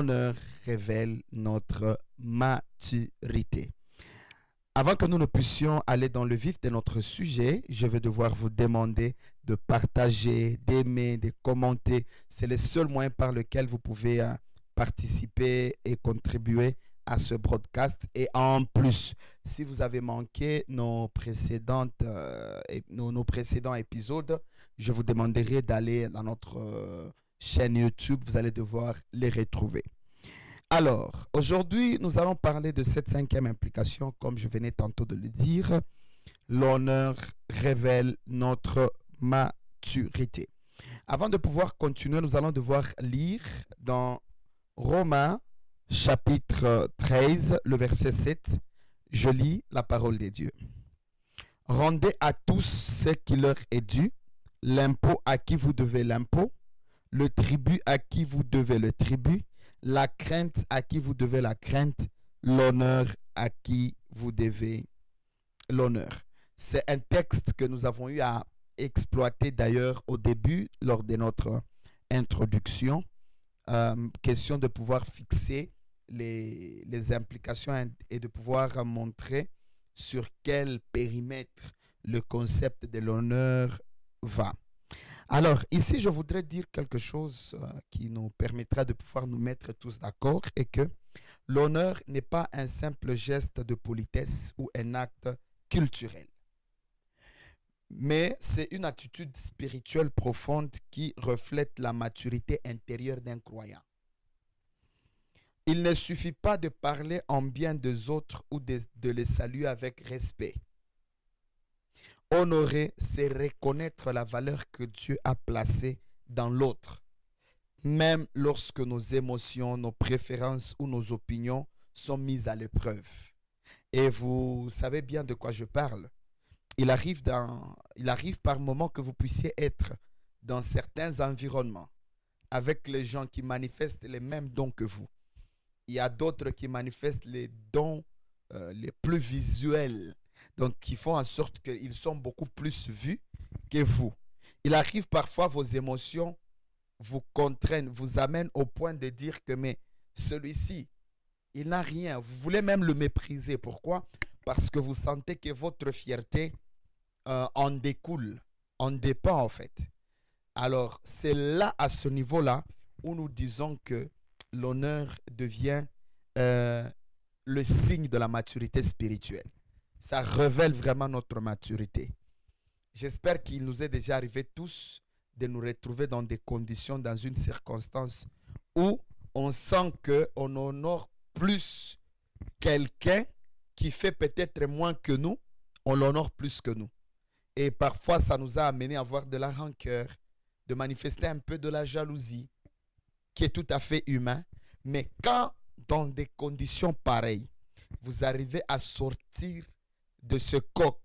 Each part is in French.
L'honneur révèle notre maturité. Avant que nous ne puissions aller dans le vif de notre sujet, je vais devoir vous demander de partager, d'aimer, de commenter. C'est le seul moyen par lequel vous pouvez participer et contribuer à ce broadcast. Et en plus, si vous avez manqué nos précédents épisodes, je vous demanderai d'aller dans notre chaîne YouTube. Vous allez devoir les retrouver. Alors, aujourd'hui, nous allons parler de cette cinquième implication, comme je venais tantôt de le dire. L'honneur révèle notre maturité. Avant de pouvoir continuer, nous allons devoir lire dans Romains, chapitre 13, le verset 7. Je lis la parole de Dieu. Rendez à tous ce qui leur est dû, l'impôt à qui vous devez l'impôt, le tribut à qui vous devez le tribut, la crainte à qui vous devez la crainte, l'honneur à qui vous devez l'honneur. C'est un texte que nous avons eu à exploiter d'ailleurs au début, lors de notre introduction. Question de pouvoir fixer les implications et de pouvoir montrer sur quel périmètre le concept de l'honneur va. Alors, ici, je voudrais dire quelque chose qui nous permettra de pouvoir nous mettre tous d'accord et que l'honneur n'est pas un simple geste de politesse ou un acte culturel, mais c'est une attitude spirituelle profonde qui reflète la maturité intérieure d'un croyant. Il ne suffit pas de parler en bien des autres ou de les saluer avec respect. Honorer, c'est reconnaître la valeur que Dieu a placée dans l'autre, même lorsque nos émotions, nos préférences ou nos opinions sont mises à l'épreuve. Et vous savez bien de quoi je parle. Il arrive par moments que vous puissiez être dans certains environnements avec les gens qui manifestent les mêmes dons que vous. Il y a d'autres qui manifestent les dons les plus visuels, donc qui font en sorte qu'ils sont beaucoup plus vus que vous. Il arrive parfois vos émotions vous contraignent, vous amènent au point de dire que mais celui-ci, il n'a rien. Vous voulez même le mépriser. Pourquoi? Parce que vous sentez que votre fierté en découle, en dépend en fait. Alors c'est là, à ce niveau-là, où nous disons que l'honneur devient le signe de la maturité spirituelle. Ça révèle vraiment notre maturité. J'espère qu'il nous est déjà arrivé tous de nous retrouver dans des conditions, dans une circonstance où on sent qu'on honore plus quelqu'un qui fait peut-être moins que nous, on l'honore plus que nous. Et parfois, ça nous a amené à avoir de la rancœur, de manifester un peu de la jalousie, qui est tout à fait humain. Mais quand, dans des conditions pareilles, vous arrivez à sortir de ce coq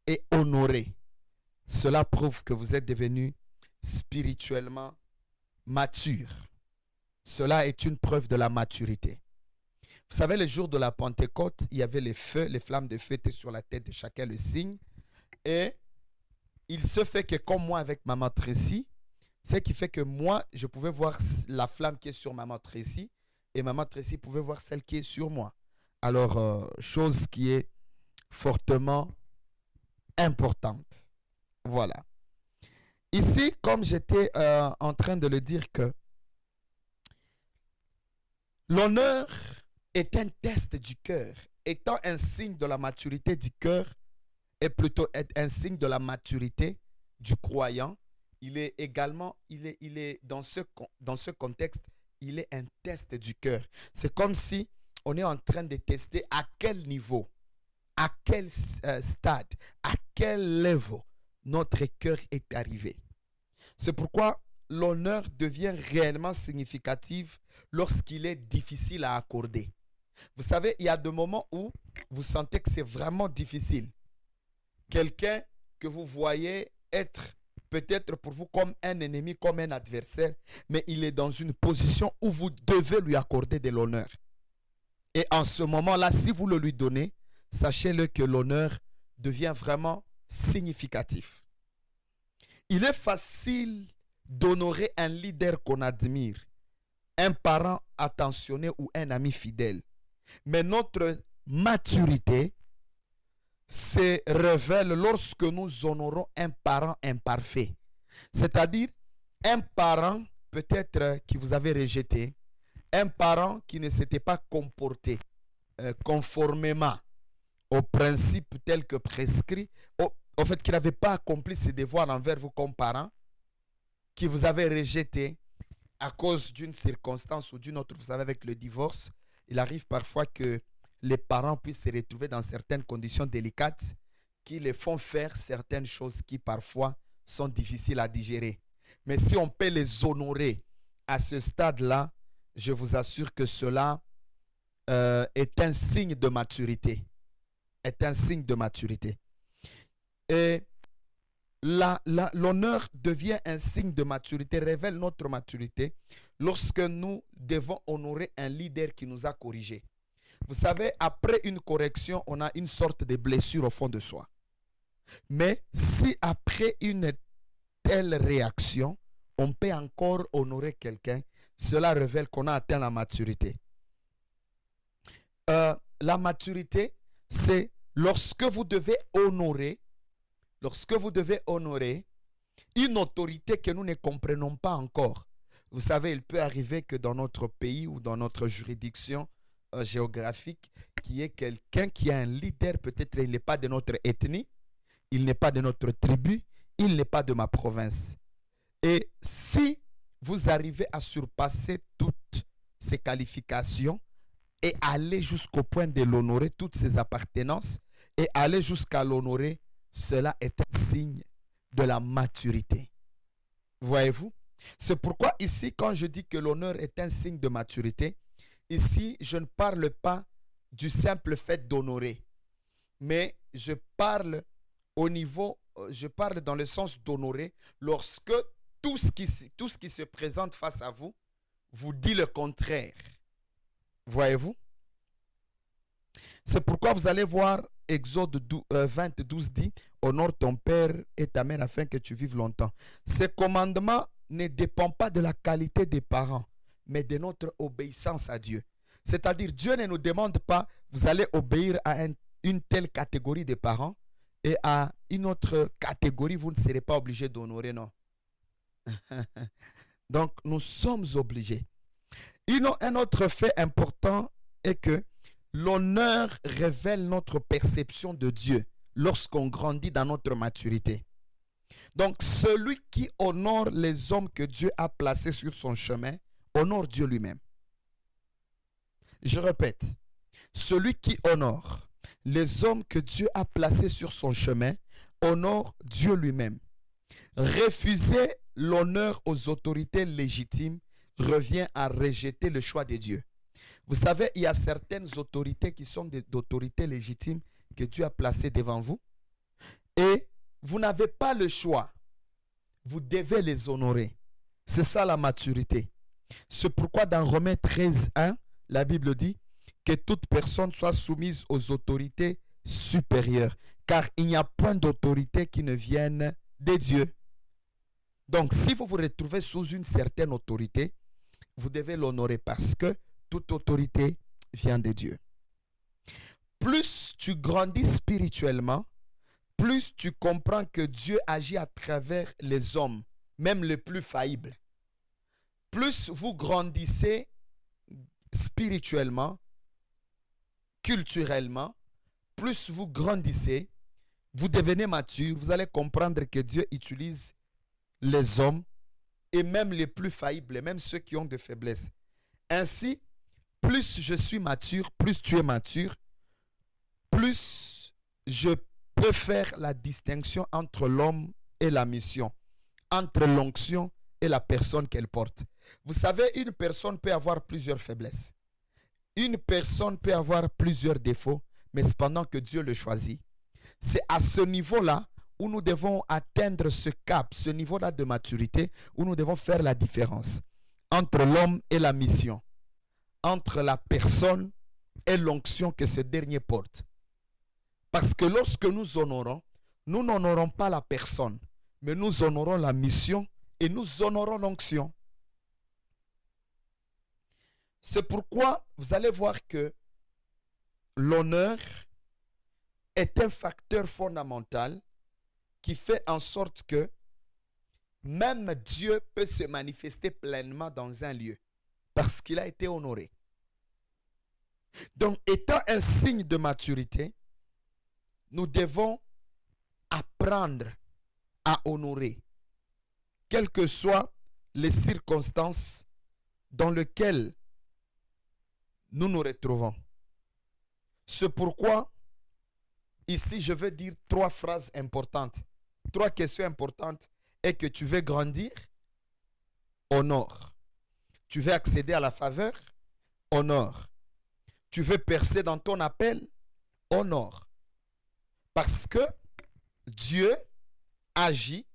et honorer, cela prouve que vous êtes devenu spirituellement mature. Cela est une preuve de la maturité. Vous savez, le jour de la Pentecôte, il y avait les feux, les flammes de feu étaient sur la tête de chacun, le signe. Et il se fait que comme moi avec Maman Tracy, ce qui fait que moi, je pouvais voir la flamme qui est sur Maman Tracy et Maman Tracy pouvait voir celle qui est sur moi. Alors, chose qui est fortement importante. Voilà. Ici, comme j'étais en train de le dire que l'honneur est un test du cœur, étant un signe de la maturité du cœur, et plutôt un signe de la maturité du croyant. Il est également, il est dans ce contexte, il est un test du cœur. C'est comme si on est en train de tester à quel niveau, à quel stade, à quel level notre cœur est arrivé. C'est pourquoi l'honneur devient réellement significatif lorsqu'il est difficile à accorder. Vous savez, il y a des moments où vous sentez que c'est vraiment difficile. Quelqu'un que vous voyez être peut-être pour vous comme un ennemi, comme un adversaire, mais il est dans une position où vous devez lui accorder de l'honneur. Et en ce moment-là, si vous le lui donnez, sachez-le que l'honneur devient vraiment significatif. Il est facile d'honorer un leader qu'on admire, un parent attentionné ou un ami fidèle. Mais notre maturité se révèle lorsque nous honorons un parent imparfait. C'est-à-dire un parent peut-être qui vous avait rejeté, un parent qui ne s'était pas comporté conformément aux principes tels que prescrits, au fait qu'il n'avait pas accompli ses devoirs envers vous comme parent, qui vous avait rejeté à cause d'une circonstance ou d'une autre. Vous savez, avec le divorce, il arrive parfois que les parents puissent se retrouver dans certaines conditions délicates qui les font faire certaines choses qui parfois sont difficiles à digérer. Mais si on peut les honorer à ce stade-là, je vous assure que cela est un signe de maturité. Est un signe de maturité. Et l'honneur devient un signe de maturité, révèle notre maturité lorsque nous devons honorer un leader qui nous a corrigés. Vous savez, après une correction, on a une sorte de blessure au fond de soi. Mais si après une telle réaction, on peut encore honorer quelqu'un, cela révèle qu'on a atteint la maturité. La maturité, c'est lorsque vous devez honorer une autorité que nous ne comprenons pas encore. Vous savez, il peut arriver que dans notre pays ou dans notre juridiction géographique, qu'il y ait quelqu'un qui a un leader, peut-être il n'est pas de notre ethnie, il n'est pas de notre tribu, il n'est pas de ma province. Et si vous arrivez à surpasser toutes ces qualifications et aller jusqu'au point de l'honorer, toutes ses appartenances, et aller jusqu'à l'honorer, cela est un signe de la maturité. Voyez-vous? C'est pourquoi ici, quand je dis que l'honneur est un signe de maturité, ici, je ne parle pas du simple fait d'honorer, mais je parle dans le sens d'honorer lorsque tout ce qui se présente face à vous vous dit le contraire. Voyez-vous? C'est pourquoi vous allez voir Exode 20, 12 dit « Honore ton père et ta mère afin que tu vives longtemps ». Ce commandement ne dépend pas de la qualité des parents, mais de notre obéissance à Dieu. C'est-à-dire, Dieu ne nous demande pas « Vous allez obéir à une telle catégorie de parents et à une autre catégorie, vous ne serez pas obligé d'honorer, non. » Donc, nous sommes obligés. Un autre fait important est que l'honneur révèle notre perception de Dieu lorsqu'on grandit dans notre maturité. Donc, celui qui honore les hommes que Dieu a placés sur son chemin, honore Dieu lui-même. Je répète, celui qui honore les hommes que Dieu a placés sur son chemin, honore Dieu lui-même. Refuser l'honneur aux autorités légitimes revient à rejeter le choix de Dieu. Vous savez, il y a certaines autorités qui sont d'autorités légitimes que Dieu a placées devant vous. Et vous n'avez pas le choix. Vous devez les honorer. C'est ça la maturité. C'est pourquoi dans Romains 13, 1, la Bible dit que toute personne soit soumise aux autorités supérieures. Car il n'y a point d'autorité qui ne vienne de Dieu. Donc, si vous vous retrouvez sous une certaine autorité, vous devez l'honorer parce que toute autorité vient de Dieu. Plus tu grandis spirituellement, plus tu comprends que Dieu agit à travers les hommes, même les plus faillibles. Plus vous grandissez spirituellement, culturellement, plus vous grandissez, vous devenez mature, vous allez comprendre que Dieu utilise les hommes et même les plus faillibles, même ceux qui ont des faiblesses. Ainsi, plus je suis mature, plus tu es mature, plus je peux faire la distinction entre l'homme et la mission, entre l'onction et la personne qu'elle porte. Vous savez, une personne peut avoir plusieurs faiblesses. Une personne peut avoir plusieurs défauts, mais cependant que Dieu le choisit. C'est à ce niveau-là où nous devons atteindre ce cap, ce niveau-là de maturité, où nous devons faire la différence entre l'homme et la mission, entre la personne et l'onction que ce dernier porte. Parce que lorsque nous honorons, nous n'honorons pas la personne, mais nous honorons la mission et nous honorons l'onction. C'est pourquoi vous allez voir que l'honneur est un facteur fondamental qui fait en sorte que même Dieu peut se manifester pleinement dans un lieu parce qu'il a été honoré. Donc, étant un signe de maturité, nous devons apprendre à honorer, quelles que soient les circonstances dans lesquelles nous nous retrouvons. C'est pourquoi, ici, je veux dire 3 phrases importantes, 3 questions importantes. Et que tu veux grandir, honore. Tu veux accéder à la faveur, honore. Tu veux percer dans ton appel, honore. Parce que Dieu agit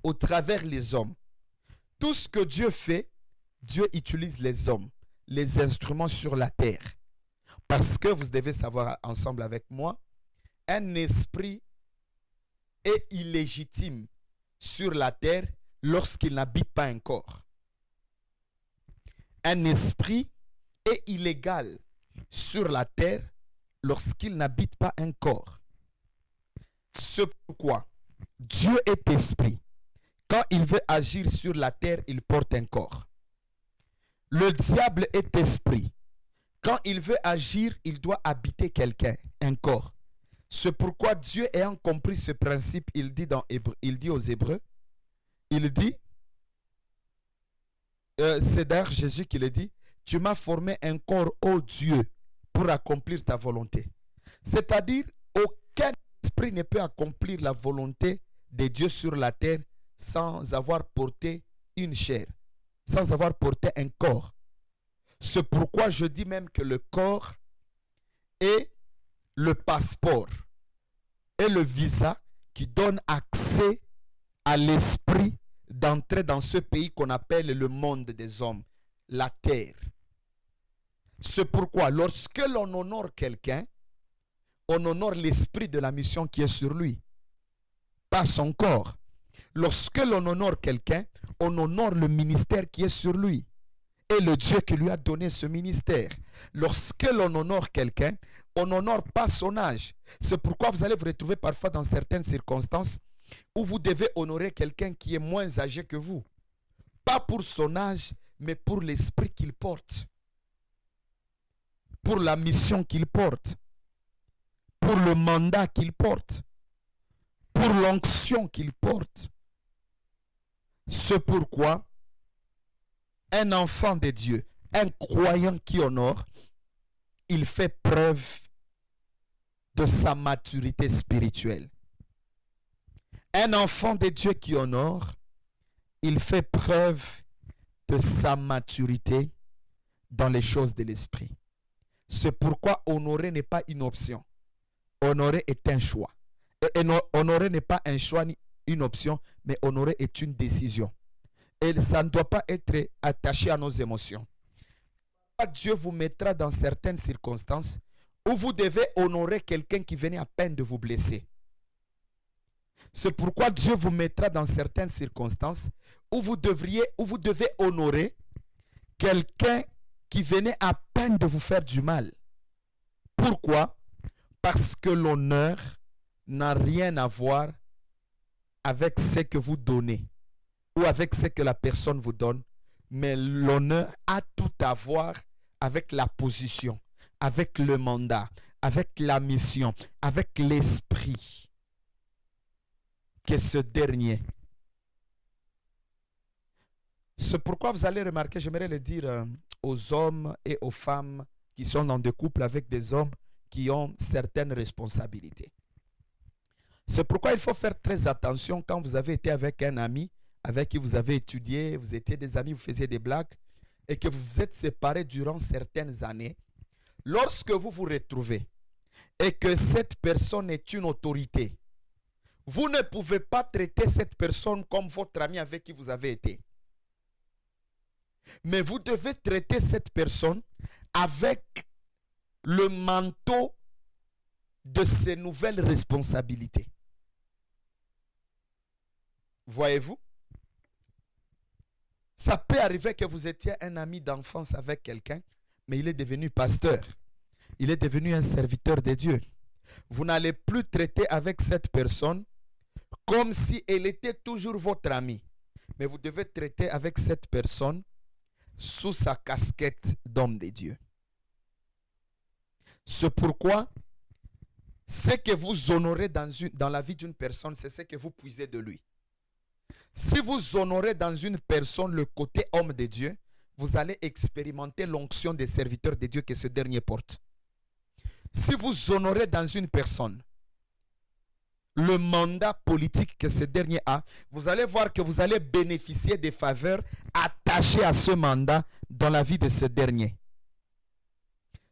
au travers les hommes. Tout ce que Dieu fait, Dieu utilise les hommes, les instruments sur la terre. Parce que vous devez savoir ensemble avec moi, un esprit est illégitime sur la terre lorsqu'il n'habite pas un corps. Un esprit est illégal sur la terre lorsqu'il n'habite pas un corps. C'est pourquoi Dieu est esprit. Quand il veut agir sur la terre, il porte un corps. Le diable est esprit. Quand il veut agir, il doit habiter quelqu'un, un corps. C'est pourquoi Dieu, ayant compris ce principe, il dit aux Hébreux, il dit, c'est d'ailleurs Jésus qui le dit, tu m'as formé un corps, ô Dieu, pour accomplir ta volonté. C'est-à-dire, aucun esprit ne peut accomplir la volonté de Dieu sur la terre sans avoir porté une chair, sans avoir porté un corps. C'est pourquoi je dis même que le corps est le passeport et le visa qui donne accès à l'esprit d'entrer dans ce pays qu'on appelle le monde des hommes, la terre. C'est pourquoi lorsque l'on honore quelqu'un, on honore l'esprit de la mission qui est sur lui, pas son corps. Lorsque l'on honore quelqu'un, on honore le ministère qui est sur lui et le Dieu qui lui a donné ce ministère. Lorsque l'on honore quelqu'un, on n'honore pas son âge. C'est pourquoi vous allez vous retrouver parfois dans certaines circonstances où vous devez honorer quelqu'un qui est moins âgé que vous. Pas pour son âge, mais pour l'esprit qu'il porte. Pour la mission qu'il porte. Pour le mandat qu'il porte. Pour l'onction qu'il porte. C'est pourquoi un enfant de Dieu, un croyant qui honore, il fait preuve de sa maturité spirituelle. Un enfant de Dieu qui honore, il fait preuve de sa maturité dans les choses de l'esprit. C'est pourquoi honorer n'est pas une option. Honorer est un choix. Et honorer n'est pas un choix ni une option, mais honorer est une décision. Et ça ne doit pas être attaché à nos émotions. Dieu vous mettra dans certaines circonstances où vous devez honorer quelqu'un qui venait à peine de vous blesser. C'est pourquoi Dieu vous mettra dans certaines circonstances où vous devez honorer quelqu'un qui venait à peine de vous faire du mal. Pourquoi? Parce que l'honneur n'a rien à voir avec ce que vous donnez ou avec ce que la personne vous donne, mais l'honneur a tout à voir avec la position, avec le mandat, avec la mission, avec l'esprit que ce dernier. C'est pourquoi vous allez remarquer, j'aimerais le dire aux hommes et aux femmes qui sont dans des couples avec des hommes qui ont certaines responsabilités. C'est pourquoi il faut faire très attention quand vous avez été avec un ami avec qui vous avez étudié, vous étiez des amis, vous faisiez des blagues et que vous vous êtes séparés durant certaines années. Lorsque vous vous retrouvez et que cette personne est une autorité, vous ne pouvez pas traiter cette personne comme votre ami avec qui vous avez été. Mais vous devez traiter cette personne avec le manteau de ses nouvelles responsabilités. Voyez-vous? Ça peut arriver que vous étiez un ami d'enfance avec quelqu'un, mais il est devenu pasteur. Il est devenu un serviteur de Dieu. Vous n'allez plus traiter avec cette personne comme si elle était toujours votre ami. Mais vous devez traiter avec cette personne sous sa casquette d'homme de Dieu. C'est pourquoi ce que vous honorez dans la vie d'une personne, c'est ce que vous puisez de lui. Si vous honorez dans une personne le côté homme de Dieu, vous allez expérimenter l'onction des serviteurs de Dieu que ce dernier porte. Si vous honorez dans une personne le mandat politique que ce dernier a, vous allez voir que vous allez bénéficier des faveurs attachées à ce mandat dans la vie de ce dernier.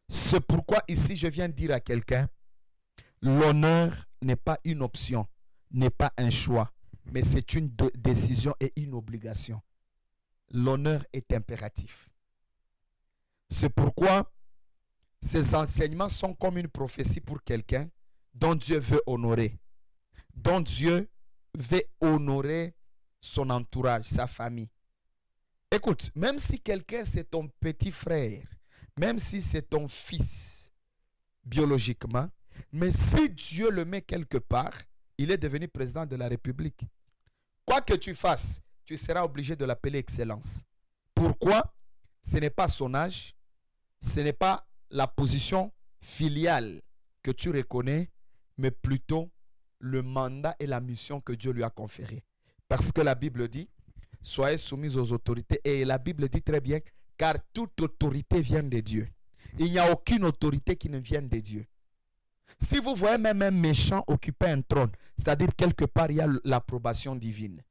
C'est pourquoi ici je viens dire à quelqu'un, l'honneur n'est pas une option, n'est pas un choix, mais c'est une décision et une obligation. L'honneur est impératif. C'est pourquoi ces enseignements sont comme une prophétie pour quelqu'un dont Dieu veut honorer. Dont Dieu veut honorer son entourage, sa famille. Écoute, même si quelqu'un c'est ton petit frère, même si c'est ton fils biologiquement, mais si Dieu le met quelque part, il est devenu président de la République. Quoi que tu fasses, tu seras obligé de l'appeler excellence. Pourquoi? Ce n'est pas son âge, ce n'est pas la position filiale que tu reconnais, mais plutôt le mandat et la mission que Dieu lui a conféré. Parce que la Bible dit, soyez soumis aux autorités. Et la Bible dit très bien, car toute autorité vient de Dieu. Il n'y a aucune autorité qui ne vienne de Dieu. Si vous voyez même un méchant occuper un trône, c'est-à-dire quelque part, il y a l'approbation divine.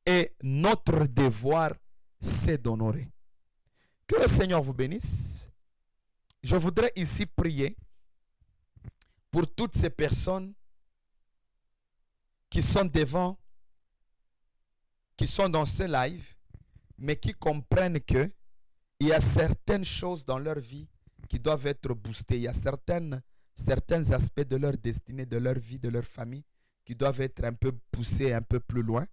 Et notre devoir, c'est d'honorer. Que le Seigneur vous bénisse. Je voudrais ici prier pour toutes ces personnes qui sont devant, qui sont dans ce live, mais qui comprennent que il y a certaines choses dans leur vie qui doivent être boostées. Il y a certains aspects de leur destinée, de leur vie, de leur famille, qui doivent être un peu poussés un peu plus loin,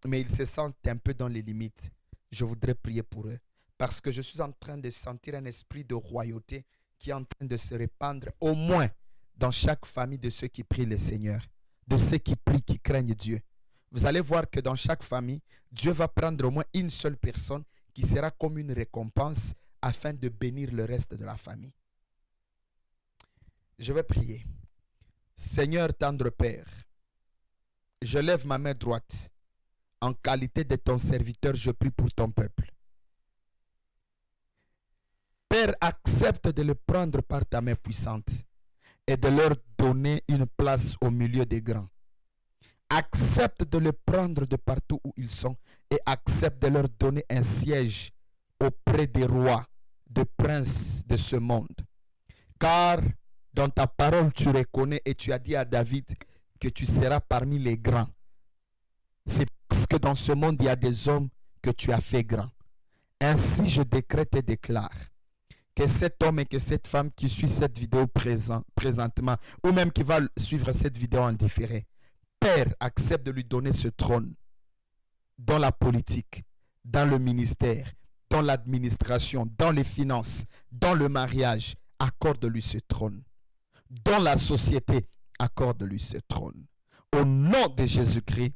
mais ils se sentent un peu dans les limites. Je voudrais prier pour eux, parce que je suis en train de sentir un esprit de royauté qui est en train de se répandre, au moins dans chaque famille de ceux qui prient le Seigneur, de ceux qui prient, qui craignent Dieu. Vous allez voir que dans chaque famille, Dieu va prendre au moins une seule personne qui sera comme une récompense afin de bénir le reste de la famille. Je vais prier. Seigneur tendre Père, je lève ma main droite. En qualité de ton serviteur, je prie pour ton peuple. Père, accepte de le prendre par ta main puissante et de leur donner une place au milieu des grands. Accepte de le prendre de partout où ils sont et accepte de leur donner un siège auprès des rois, des princes de ce monde. Car dans ta parole, tu reconnais et tu as dit à David que tu seras parmi les grands. C'est parce que dans ce monde, il y a des hommes que tu as fait grands. Ainsi, je décrète et déclare que cet homme et que cette femme qui suit cette vidéo présentement, ou même qui va suivre cette vidéo en différé, Père, accepte de lui donner ce trône dans la politique, dans le ministère, dans l'administration, dans les finances, dans le mariage. Accorde-lui ce trône. Dans la société, accorde-lui ce trône. Au nom de Jésus-Christ,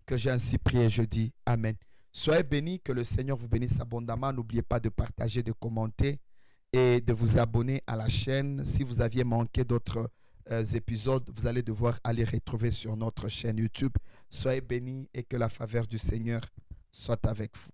que j'ai ainsi prié, je dis Amen. Soyez bénis, que le Seigneur vous bénisse abondamment. N'oubliez pas de partager, de commenter et de vous abonner à la chaîne. Si vous aviez manqué d'autres épisodes, vous allez devoir aller retrouver sur notre chaîne YouTube. Soyez bénis et que la faveur du Seigneur soit avec vous.